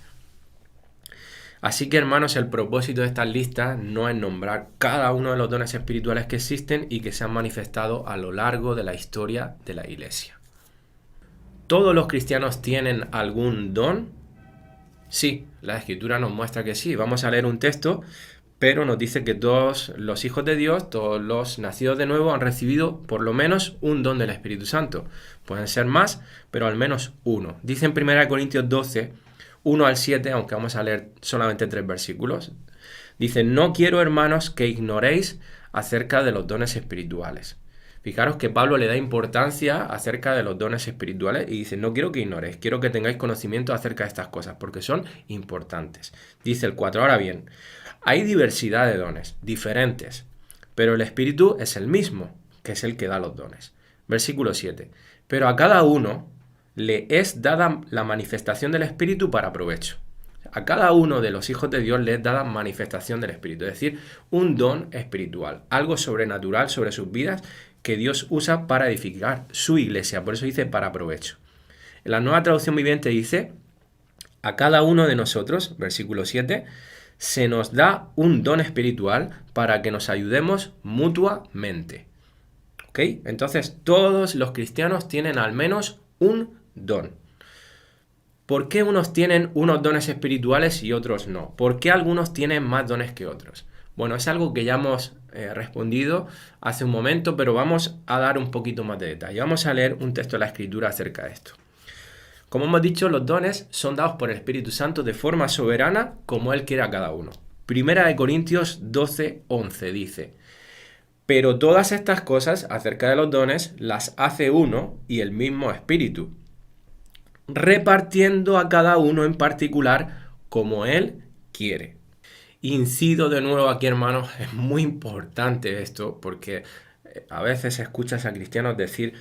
Así que, hermanos, el propósito de estas listas no es nombrar cada uno de los dones espirituales que existen y que se han manifestado a lo largo de la historia de la Iglesia. ¿Todos los cristianos tienen algún don? Sí, la Escritura nos muestra que sí. Vamos a leer un texto, pero nos dice que todos los hijos de Dios, todos los nacidos de nuevo, han recibido por lo menos un don del Espíritu Santo. Pueden ser más, pero al menos uno. Dice en 1 Corintios 12, 1 al 7, aunque vamos a leer solamente 3 versículos. Dice: no quiero, hermanos, que ignoréis acerca de los dones espirituales. Fijaros que Pablo le da importancia acerca de los dones espirituales y dice: no quiero que ignoréis, quiero que tengáis conocimiento acerca de estas cosas, porque son importantes. Dice el 4, ahora bien, hay diversidad de dones, diferentes, pero el Espíritu es el mismo, que es el que da los dones. Versículo 7, pero a cada uno le es dada la manifestación del Espíritu para provecho. A cada uno de los hijos de Dios le es dada manifestación del Espíritu, es decir, un don espiritual, algo sobrenatural sobre sus vidas que Dios usa para edificar su iglesia. Por eso dice para provecho. En la Nueva Traducción Viviente dice: a cada uno de nosotros, versículo 7, se nos da un don espiritual para que nos ayudemos mutuamente. ¿Ok? Entonces, todos los cristianos tienen al menos un don. ¿Por qué unos tienen unos dones espirituales y otros no? ¿Por qué algunos tienen más dones que otros? Bueno, es algo que ya hemos respondido hace un momento, pero vamos a dar un poquito más de detalle. Vamos a leer un texto de la Escritura acerca de esto. Como hemos dicho, los dones son dados por el Espíritu Santo de forma soberana, como Él quiere a cada uno. Primera de Corintios 12:11 dice: pero todas estas cosas acerca de los dones las hace uno y el mismo Espíritu, repartiendo a cada uno en particular como Él quiere. Incido de nuevo aquí, hermanos, es muy importante esto porque a veces escuchas a cristianos decir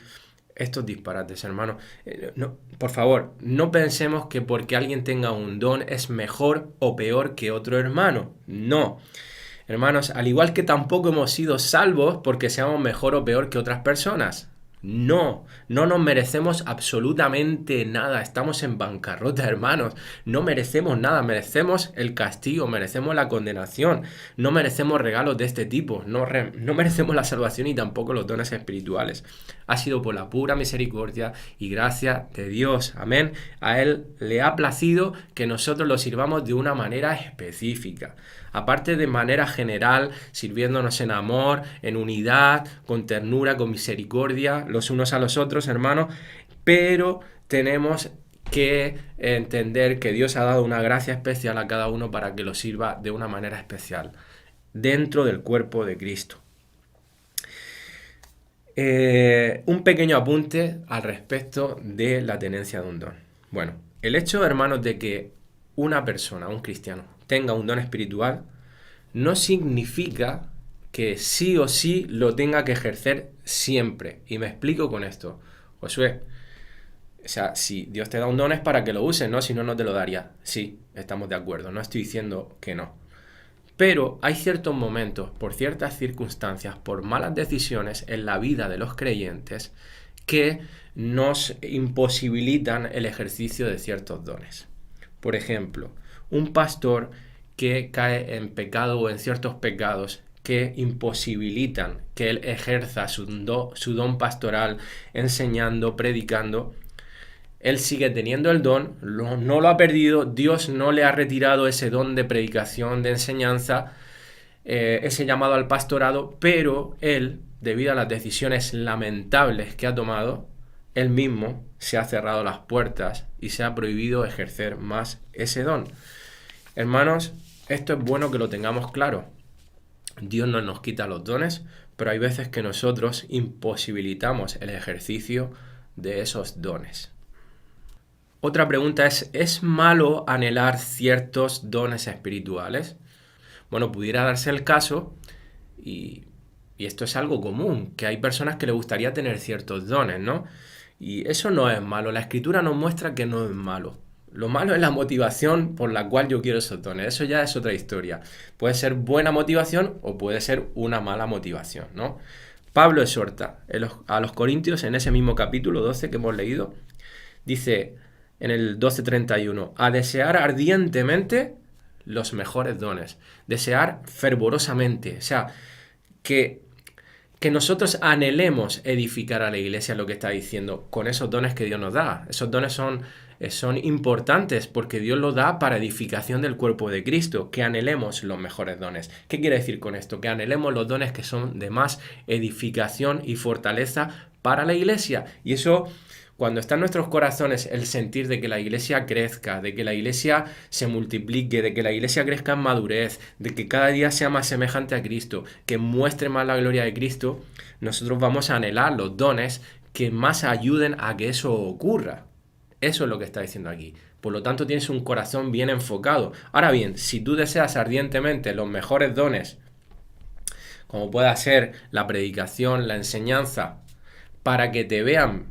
estos disparates, hermanos. No, por favor, no pensemos que porque alguien tenga un don es mejor o peor que otro hermano. No. Hermanos, al igual que tampoco hemos sido salvos porque seamos mejor o peor que otras personas. No, no nos merecemos absolutamente nada. Estamos en bancarrota, hermanos. No merecemos nada. Merecemos el castigo, merecemos la condenación. No merecemos regalos de este tipo. No merecemos la salvación y tampoco los dones espirituales. Ha sido por la pura misericordia y gracia de Dios. Amén. A Él le ha placido que nosotros lo sirvamos de una manera específica. Aparte de manera general, sirviéndonos en amor, en unidad, con ternura, con misericordia, los unos a los otros, hermanos, pero tenemos que entender que Dios ha dado una gracia especial a cada uno para que lo sirva de una manera especial, dentro del cuerpo de Cristo. Un pequeño apunte al respecto de la tenencia de un don. Bueno, el hecho, hermanos, de que una persona, un cristiano, tenga un don espiritual, no significa que sí o sí lo tenga que ejercer siempre. Y me explico con esto. Josué, o sea, si Dios te da un don es para que lo uses, ¿no? Si no, no te lo daría. Sí, estamos de acuerdo, no estoy diciendo que no. Pero hay ciertos momentos, por ciertas circunstancias, por malas decisiones en la vida de los creyentes que nos imposibilitan el ejercicio de ciertos dones. Por ejemplo, un pastor que cae en pecado o en ciertos pecados que imposibilitan que él ejerza su don pastoral enseñando, predicando. Él sigue teniendo el don, no lo ha perdido, Dios no le ha retirado ese don de predicación, de enseñanza, ese llamado al pastorado, pero él, debido a las decisiones lamentables que ha tomado, él mismo se ha cerrado las puertas y se ha prohibido ejercer más ese don. Hermanos, esto es bueno que lo tengamos claro. Dios no nos quita los dones, pero hay veces que nosotros imposibilitamos el ejercicio de esos dones. Otra pregunta ¿es malo anhelar ciertos dones espirituales? Bueno, pudiera darse el caso, y esto es algo común, que hay personas que les gustaría tener ciertos dones, ¿no? Y eso no es malo, la Escritura nos muestra que no es malo. Lo malo es la motivación por la cual yo quiero esos dones, eso ya es otra historia. Puede ser buena motivación o puede ser una mala motivación, ¿no? Pablo exhorta a los Corintios en ese mismo capítulo 12 que hemos leído, dice en el 12:31, a desear ardientemente los mejores dones, desear fervorosamente, o sea, que nosotros anhelemos edificar a la iglesia, lo que está diciendo, con esos dones que Dios nos da. Esos dones son importantes porque Dios los da para edificación del cuerpo de Cristo, que anhelemos los mejores dones. ¿Qué quiere decir con esto? Que anhelemos los dones que son de más edificación y fortaleza para la iglesia. Y eso, cuando está en nuestros corazones el sentir de que la iglesia crezca, de que la iglesia se multiplique, de que la iglesia crezca en madurez, de que cada día sea más semejante a Cristo, que muestre más la gloria de Cristo, nosotros vamos a anhelar los dones que más ayuden a que eso ocurra. Eso es lo que está diciendo aquí. Por lo tanto, tienes un corazón bien enfocado. Ahora bien, si tú deseas ardientemente los mejores dones, como pueda ser la predicación, la enseñanza, para que te vean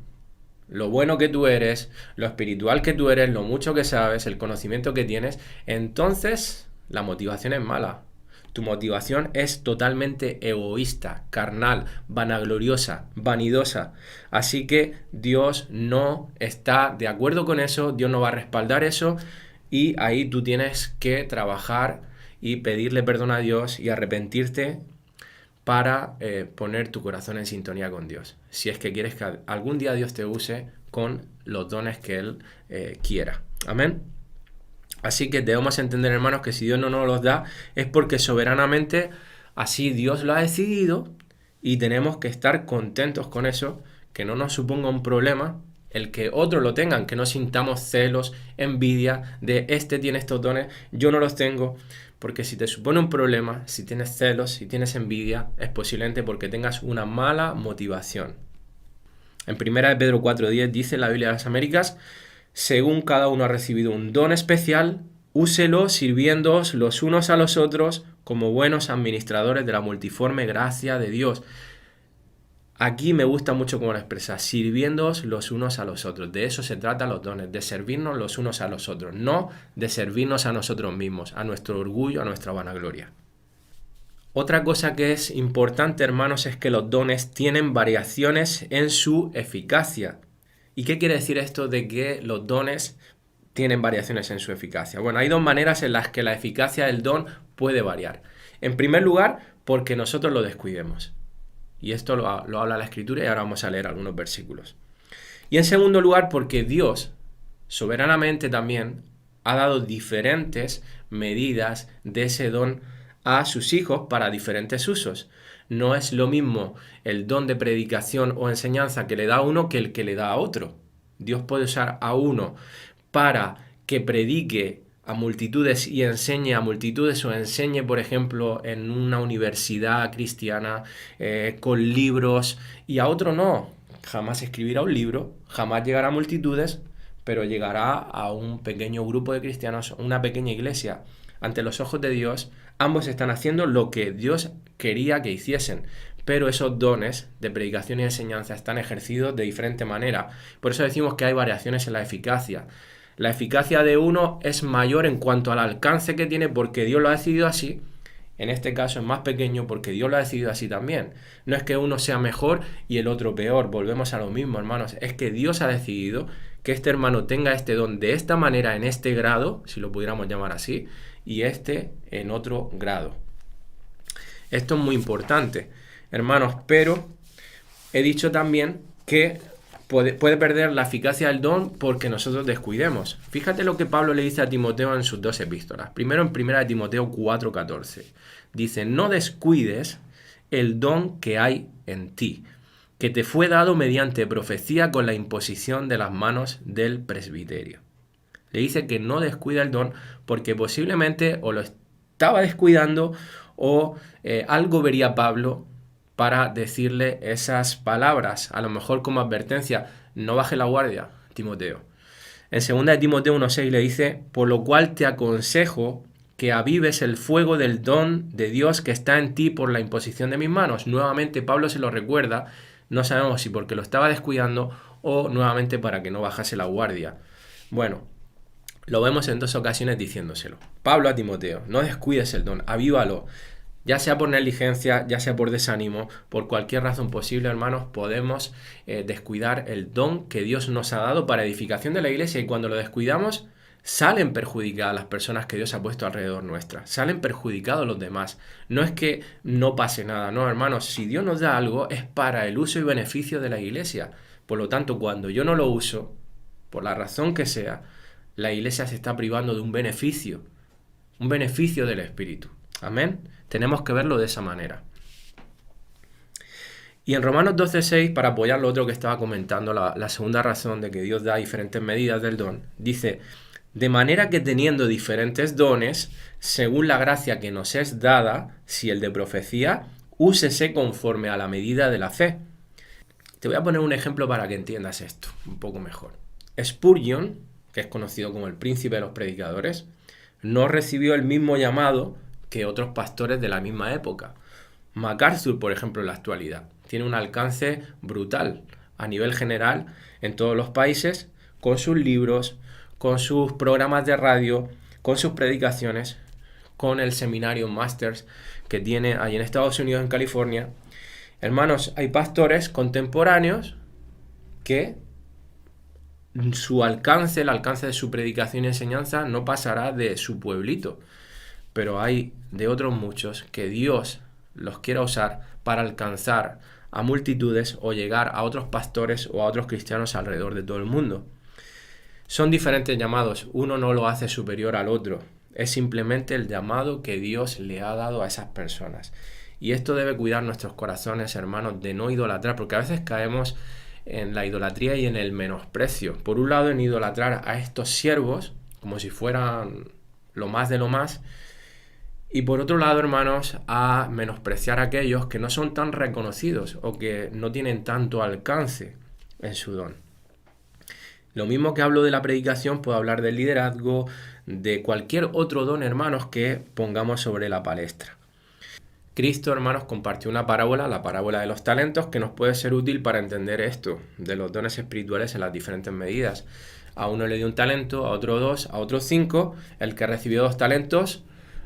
lo bueno que tú eres, lo espiritual que tú eres, lo mucho que sabes, el conocimiento que tienes, entonces la motivación es mala. Tu motivación es totalmente egoísta, carnal, vanagloriosa, vanidosa. Así que Dios no está de acuerdo con eso, Dios no va a respaldar eso y ahí tú tienes que trabajar y pedirle perdón a Dios y arrepentirte para poner tu corazón en sintonía con Dios. Si es que quieres que algún día Dios te use con los dones que Él quiera. Amén. Así que debemos entender, hermanos, que si Dios no nos los da es porque soberanamente así Dios lo ha decidido y tenemos que estar contentos con eso, que no nos suponga un problema el que otros lo tengan, que no sintamos celos, envidia de este tiene estos dones, yo no los tengo. Porque si te supone un problema, si tienes celos, si tienes envidia, es posiblemente porque tengas una mala motivación. En 1 Pedro 4:10 dice la Biblia de las Américas: según cada uno ha recibido un don especial, úselo sirviéndoos los unos a los otros como buenos administradores de la multiforme gracia de Dios. Aquí me gusta mucho cómo lo expresa, sirviéndoos los unos a los otros. De eso se trata los dones, de servirnos los unos a los otros, no de servirnos a nosotros mismos, a nuestro orgullo, a nuestra vanagloria. Otra cosa que es importante, hermanos, es que los dones tienen variaciones en su eficacia. ¿Y qué quiere decir esto de que los dones tienen variaciones en su eficacia? Bueno, hay dos maneras en las que la eficacia del don puede variar. En primer lugar, porque nosotros lo descuidemos. Y esto lo habla la Escritura y ahora vamos a leer algunos versículos. Y en segundo lugar, porque Dios, soberanamente también, ha dado diferentes medidas de ese don a sus hijos para diferentes usos. No es lo mismo el don de predicación o enseñanza que le da a uno que el que le da a otro. Dios puede usar a uno para que predique a multitudes y enseñe a multitudes o enseñe, por ejemplo, en una universidad cristiana con libros, y a otro no. Jamás escribirá un libro, jamás llegará a multitudes, pero llegará a un pequeño grupo de cristianos, una pequeña iglesia. Ante los ojos de Dios, ambos están haciendo lo que Dios quería que hiciesen, pero esos dones de predicación y enseñanza están ejercidos de diferente manera. Por eso decimos que hay variaciones en la eficacia. La eficacia de uno es mayor en cuanto al alcance que tiene porque Dios lo ha decidido así. En este caso es más pequeño porque Dios lo ha decidido así también. No es que uno sea mejor y el otro peor. Volvemos a lo mismo, hermanos. Es que Dios ha decidido que este hermano tenga este don de esta manera, en este grado, si lo pudiéramos llamar así, y este en otro grado. Esto es muy importante, hermanos, pero he dicho también que puede perder la eficacia del don porque nosotros descuidemos. Fíjate lo que Pablo le dice a Timoteo en sus dos epístolas. Primero en 1 Timoteo 4:14. Dice: no descuides el don que hay en ti, que te fue dado mediante profecía con la imposición de las manos del presbiterio. Le dice que no descuida el don porque posiblemente o lo estaba descuidando o algo vería Pablo para decirle esas palabras, a lo mejor como advertencia: no baje la guardia, Timoteo. En 2 Timoteo 1:6 le dice: por lo cual te aconsejo que avives el fuego del don de Dios que está en ti por la imposición de mis manos. Nuevamente Pablo se lo recuerda, no sabemos si porque lo estaba descuidando o nuevamente para que no bajase la guardia. Bueno, lo vemos en dos ocasiones diciéndoselo. Pablo a Timoteo: no descuides el don, avívalo. Ya sea por negligencia, ya sea por desánimo, por cualquier razón posible, hermanos, podemos descuidar el don que Dios nos ha dado para edificación de la iglesia, y cuando lo descuidamos, salen perjudicadas las personas que Dios ha puesto alrededor nuestra, salen perjudicados los demás. No es que no pase nada, no, hermanos, si Dios nos da algo es para el uso y beneficio de la iglesia. Por lo tanto, cuando yo no lo uso, por la razón que sea, la iglesia se está privando de un beneficio del Espíritu. Amén. Tenemos que verlo de esa manera. Y en Romanos 12:6, para apoyar lo otro que estaba comentando, la segunda razón de que Dios da diferentes medidas del don, dice: de manera que teniendo diferentes dones, según la gracia que nos es dada, si el de profecía, úsese conforme a la medida de la fe. Te voy a poner un ejemplo para que entiendas esto un poco mejor. Spurgeon, que es conocido como el príncipe de los predicadores, no recibió el mismo llamado que otros pastores de la misma época. MacArthur, por ejemplo, en la actualidad, tiene un alcance brutal a nivel general en todos los países, con sus libros, con sus programas de radio, con sus predicaciones, con el seminario Masters que tiene ahí en Estados Unidos, en California. Hermanos, hay pastores contemporáneos que su alcance, el alcance de su predicación y enseñanza no pasará de su pueblito. pero hay de otros muchos que Dios los quiera usar para alcanzar a multitudes o llegar a otros pastores o a otros cristianos alrededor de todo el mundo. Son diferentes llamados, uno no lo hace superior al otro, es simplemente el llamado que Dios le ha dado a esas personas. Y esto debe cuidar nuestros corazones, hermanos, de no idolatrar, porque a veces caemos en la idolatría y en el menosprecio. Por un lado, en idolatrar a estos siervos, como si fueran lo más de lo más, y por otro lado, hermanos, a menospreciar a aquellos que no son tan reconocidos o que no tienen tanto alcance en su don. Lo mismo que hablo de la predicación, puedo hablar del liderazgo, de cualquier otro don, hermanos, que pongamos sobre la palestra. Cristo, hermanos, compartió una parábola, la parábola de los talentos, que nos puede ser útil para entender esto, de los dones espirituales en las diferentes medidas. A uno le dio un talento, a otro 2, a otro 5. El que recibió 2 talentos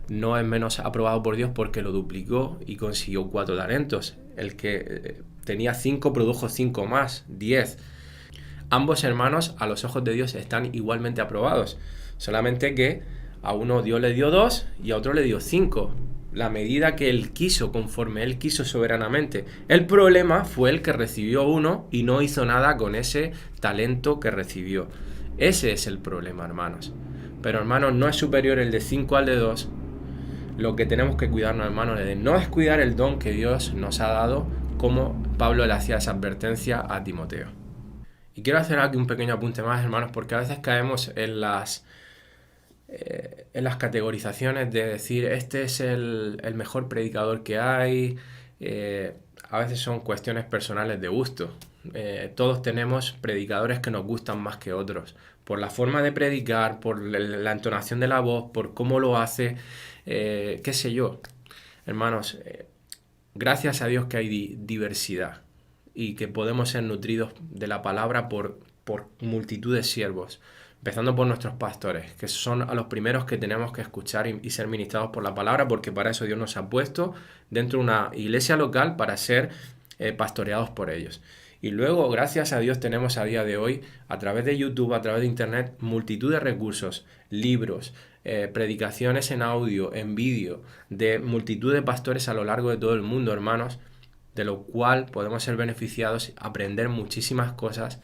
no es menos aprobado por Dios porque lo duplicó y consiguió 4 talentos. El que tenía 5 produjo 5 más, 10. Ambos hermanos a los ojos de Dios están igualmente aprobados, solamente que a uno Dios le dio 2 y a otro le dio 5. La medida que él quiso, conforme él quiso soberanamente. El problema fue el que recibió 1 y no hizo nada con ese talento que recibió. Ese es el problema, hermanos. Pero, hermanos, no es superior el de 5 al de 2. Lo que tenemos que cuidarnos, hermanos, es de no descuidar el don que Dios nos ha dado, como Pablo le hacía esa advertencia a Timoteo. Y quiero hacer aquí un pequeño apunte más, hermanos, porque a veces caemos en las categorizaciones de decir este es el mejor predicador que hay. A veces son cuestiones personales de gusto. Todos tenemos predicadores que nos gustan más que otros, por la forma de predicar, por la entonación de la voz, por cómo lo hace, qué sé yo. Hermanos, gracias a Dios que hay diversidad y que podemos ser nutridos de la palabra por multitud de siervos, empezando por nuestros pastores, que son a los primeros que tenemos que escuchar y ser ministrados por la palabra, porque para eso Dios nos ha puesto dentro de una iglesia local para ser pastoreados por ellos. Y luego, gracias a Dios, tenemos a día de hoy, a través de YouTube, a través de Internet, multitud de recursos, libros, predicaciones en audio, en vídeo, de multitud de pastores a lo largo de todo el mundo, hermanos, de lo cual podemos ser beneficiados, aprender muchísimas cosas,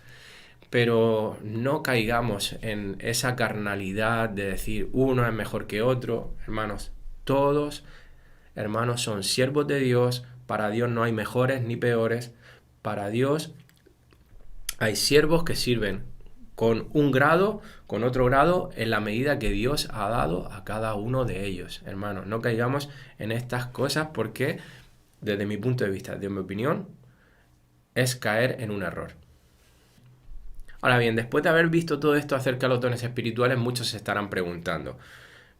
pero no caigamos en esa carnalidad de decir uno es mejor que otro. Hermanos, todos, hermanos, son siervos de Dios. Para Dios no hay mejores ni peores. Para Dios hay siervos que sirven con un grado, con otro grado, en la medida que Dios ha dado a cada uno de ellos. Hermanos, no caigamos en estas cosas porque, desde mi punto de vista, de mi opinión, es caer en un error. Ahora bien, después de haber visto todo esto acerca de los dones espirituales, muchos se estarán preguntando,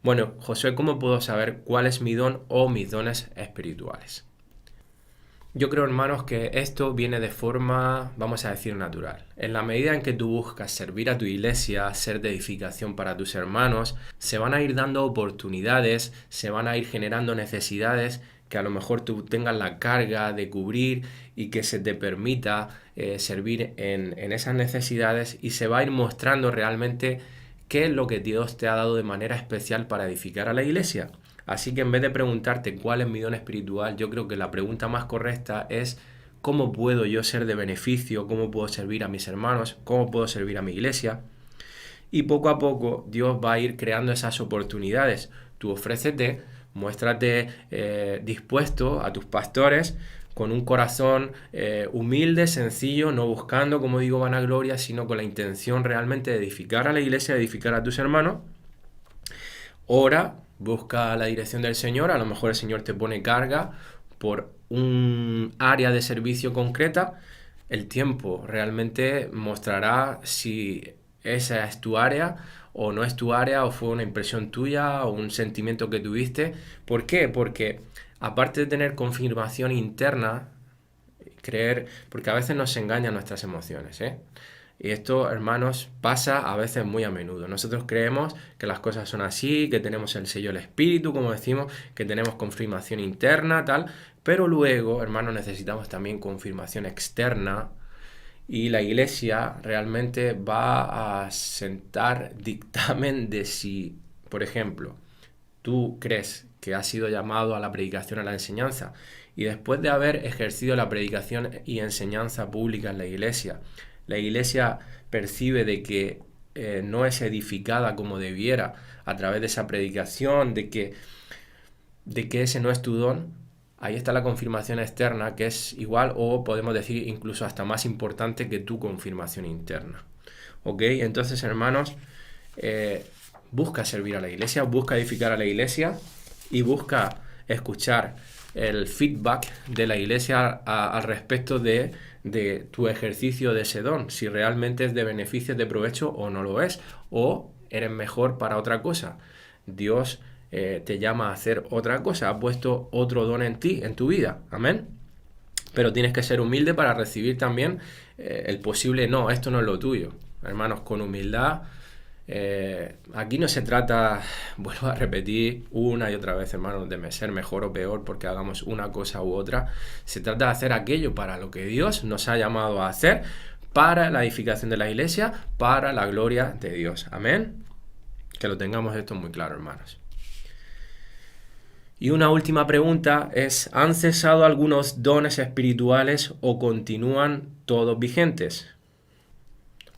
bueno, Josué, ¿cómo puedo saber cuál es mi don o mis dones espirituales? Yo creo, hermanos, que esto viene de forma, vamos a decir, natural. En la medida en que tú buscas servir a tu iglesia, ser de edificación para tus hermanos, se van a ir dando oportunidades, se van a ir generando necesidades que a lo mejor tú tengas la carga de cubrir y que se te permita servir en esas necesidades, y se va a ir mostrando realmente qué es lo que Dios te ha dado de manera especial para edificar a la iglesia. Así que en vez de preguntarte cuál es mi don espiritual, yo creo que la pregunta más correcta es ¿cómo puedo yo ser de beneficio? ¿Cómo puedo servir a mis hermanos? ¿Cómo puedo servir a mi iglesia? Y poco a poco Dios va a ir creando esas oportunidades. Tú ofrécete, muéstrate dispuesto a tus pastores con un corazón humilde, sencillo, no buscando, como digo, vanagloria, sino con la intención realmente de edificar a la iglesia, de edificar a tus hermanos. Ora, busca la dirección del Señor, a lo mejor el Señor te pone carga por un área de servicio concreta. El tiempo realmente mostrará si esa es tu área o no es tu área, o fue una impresión tuya o un sentimiento que tuviste. ¿Por qué? Porque aparte de tener confirmación interna, creer, porque a veces nos engañan nuestras emociones, Y esto, hermanos, pasa a veces muy a menudo. Nosotros creemos que las cosas son así, que tenemos el sello del Espíritu, como decimos, que tenemos confirmación interna, tal, pero luego, hermanos, necesitamos también confirmación externa, y la iglesia realmente va a sentar dictamen de si, por ejemplo, tú crees que has sido llamado a la predicación, a la enseñanza, y después de haber ejercido la predicación y enseñanza pública en la iglesia percibe de que no es edificada como debiera a través de esa predicación, de que ese no es tu don, ahí está la confirmación externa, que es igual o podemos decir incluso hasta más importante que tu confirmación interna. ¿Ok? Entonces, hermanos, busca servir a la iglesia, busca edificar a la iglesia y busca escuchar el feedback de la iglesia al respecto de tu ejercicio de ese don, si realmente es de beneficio, de provecho o no lo es, o eres mejor para otra cosa. Dios te llama a hacer otra cosa, ha puesto otro don en ti, en tu vida, amén. Pero tienes que ser humilde para recibir también el posible no, esto no es lo tuyo. Hermanos, con humildad, aquí no se trata, vuelvo a repetir una y otra vez, hermanos, de ser mejor o peor porque hagamos una cosa u otra. Se trata de hacer aquello para lo que Dios nos ha llamado a hacer, para la edificación de la iglesia, para la gloria de Dios. Amén. Que lo tengamos esto muy claro, hermanos. Y una última pregunta es, ¿han cesado algunos dones espirituales o continúan todos vigentes?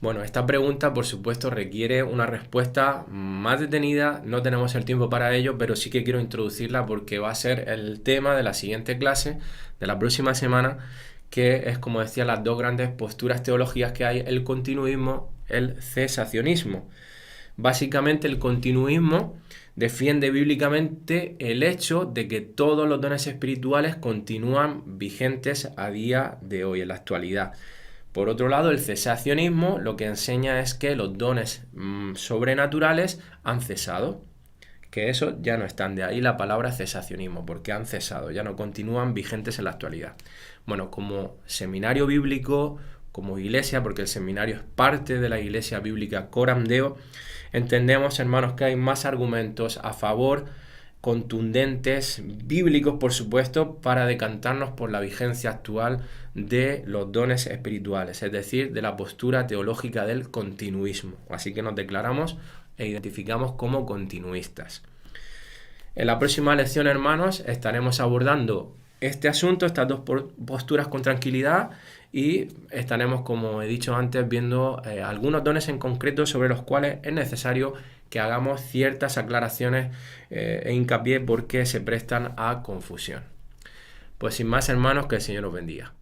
Bueno, esta pregunta por supuesto requiere una respuesta más detenida, no tenemos el tiempo para ello, pero sí que quiero introducirla porque va a ser el tema de la siguiente clase, de la próxima semana, que es, como decía, las dos grandes posturas teológicas que hay, el continuismo, el cesacionismo. Básicamente el continuismo defiende bíblicamente el hecho de que todos los dones espirituales continúan vigentes a día de hoy, en la actualidad. Por otro lado, el cesacionismo lo que enseña es que los dones sobrenaturales han cesado, que eso ya no están, de ahí la palabra cesacionismo, porque han cesado, ya no continúan vigentes en la actualidad. Bueno, como seminario bíblico, como iglesia, porque el seminario es parte de la iglesia bíblica Coram Deo, entendemos, hermanos, que hay más argumentos a favor, contundentes, bíblicos, por supuesto, para decantarnos por la vigencia actual de los dones espirituales, es decir, de la postura teológica del continuismo. Así que nos declaramos e identificamos como continuistas. En la próxima lección, hermanos, estaremos abordando este asunto, estas dos posturas con tranquilidad, y estaremos, como he dicho antes, viendo algunos dones en concreto sobre los cuales es necesario que hagamos ciertas aclaraciones e hincapié porque se prestan a confusión. Pues sin más, hermanos, que el Señor os bendiga.